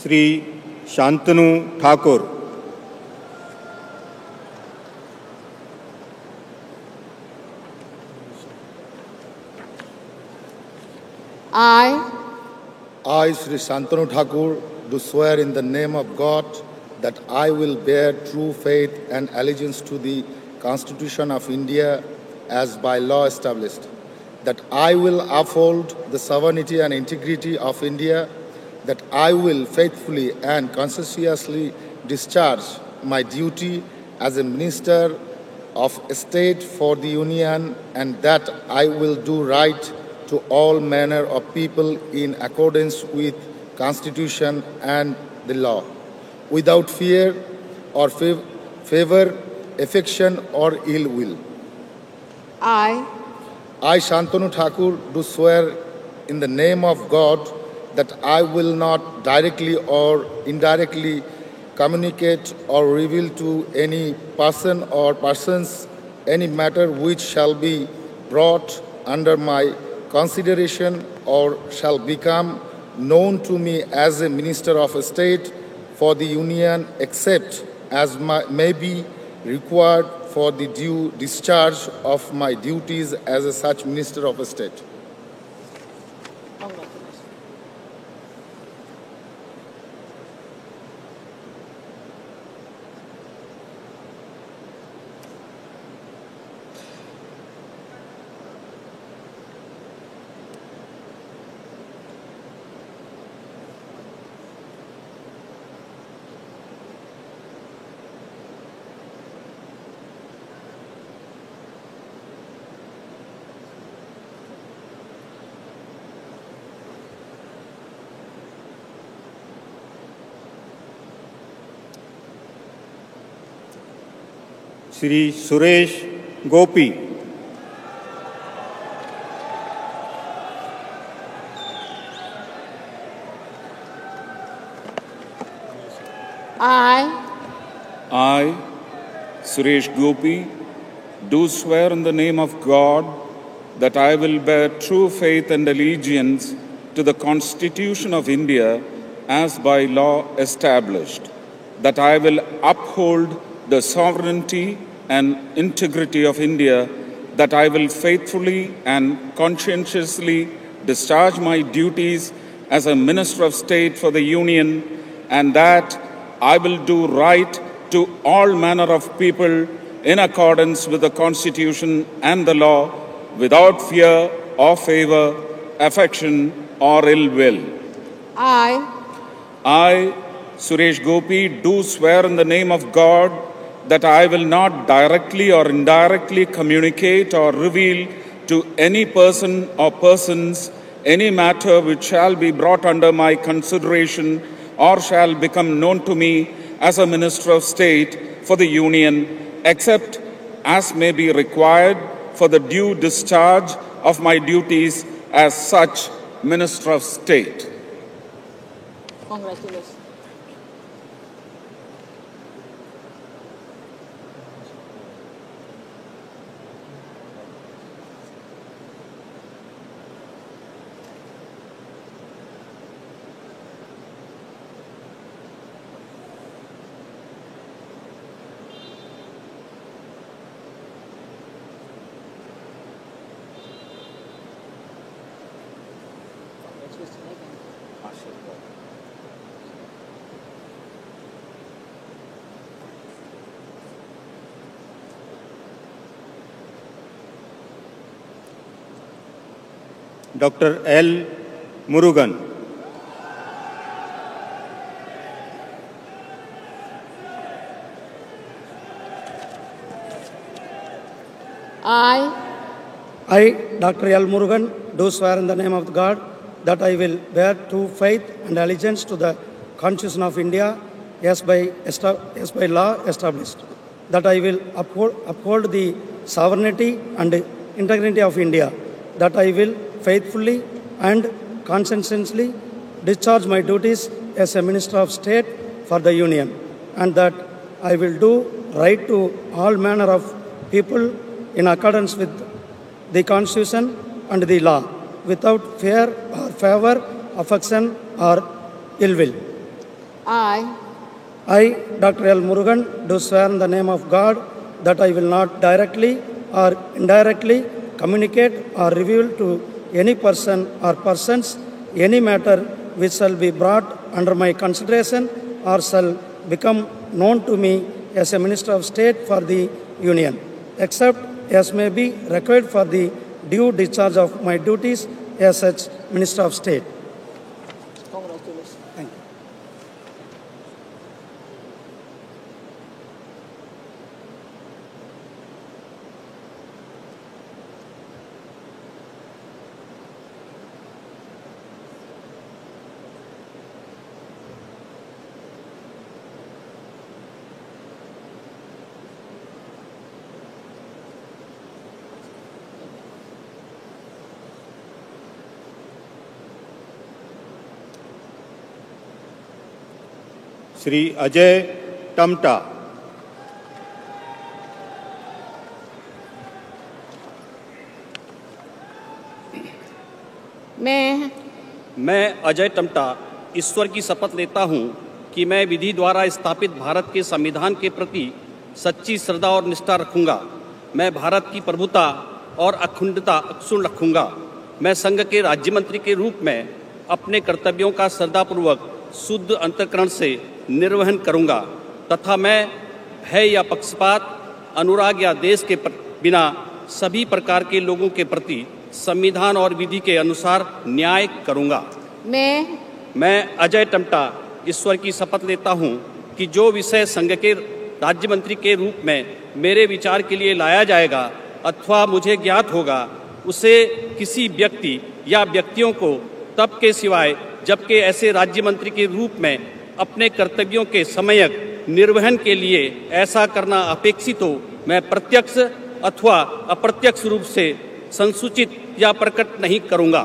Shri Shantanu Thakur. I, Sri Shantanu Thakur, do swear in the name of God that I will bear true faith and allegiance to the Constitution of India as by law established, that I will uphold the sovereignty and integrity of India, that I will faithfully and conscientiously discharge my duty as a Minister of State for the Union, and that I will do right to all manner of people in accordance with Constitution and the law, without fear or favor, affection or ill will. I, Shantanu Thakur, do swear in the name of God that I will not directly or indirectly communicate or reveal to any person or persons any matter which shall be brought under my consideration or shall become known to me as a Minister of State for the Union, except as may be required for the due discharge of my duties as a such Minister of State. Shri Suresh Gopi. I, Suresh Gopi, do swear in the name of God that I will bear true faith and allegiance to the Constitution of India as by law established, that I will uphold the sovereignty and integrity of India, that I will faithfully and conscientiously discharge my duties as a Minister of State for the Union, and that I will do right to all manner of people in accordance with the Constitution and the law, without fear or favor, affection or ill will. I, Suresh Gopi, do swear in the name of God that I will not directly or indirectly communicate or reveal to any person or persons any matter which shall be brought under my consideration or shall become known to me as a Minister of State for the Union, except as may be required for the due discharge of my duties as such Minister of State. Congratulations. Doctor L Murugan. I, Dr. L. Murugan, do swear in the name of God that I will bear true faith and allegiance to the Constitution of India as by law established, that I will uphold the sovereignty and integrity of India, that I will faithfully and conscientiously discharge my duties as a Minister of State for the Union, and that I will do right to all manner of people in accordance with the Constitution and the law, without fear or favor, affection or ill will. I, Dr. L. Murugan, do swear in the name of God that I will not directly or indirectly communicate or reveal to any person or persons any matter which shall be brought under my consideration or shall become known to me as a Minister of State for the Union, except as may be required for the due discharge of my duties as such Minister of State. Thank you. Shri Ajay Tamta. मैं अजय टमटा ईश्वर की शपथ लेता हूँ कि मैं विधि द्वारा स्थापित भारत के संविधान के प्रति सच्ची श्रद्धा और निष्ठा रखूँगा। मैं भारत की प्रभुता और अखंडता अक्षुण्ण रखूँगा। मैं संघ के राज्य मंत्री के रूप में अपने कर्तव्यों का श्रद्धापूर्वक शुद्ध अंतःकरण से निर्वहन करूँगा तथा मैं भय या पक्षपात, अनुराग या देश के बिना सभी प्रकार के लोगों के प्रति संविधान और विधि के अनुसार न्याय करूँगा। मैं अजय टमटा ईश्वर की शपथ लेता हूँ कि जो विषय संघ के राज्य मंत्री के रूप में मेरे विचार के लिए लाया जाएगा अथवा मुझे ज्ञात होगा, उसे किसी व्यक्ति या व्यक्तियों को तब के सिवाय जबकि ऐसे राज्य मंत्री के रूप में अपने कर्तव्यों के समयक निर्वहन के लिए ऐसा करना अपेक्षित हो, मैं प्रत्यक्ष अथवा अप्रत्यक्ष रूप से संसूचित या प्रकट नहीं करूँगा।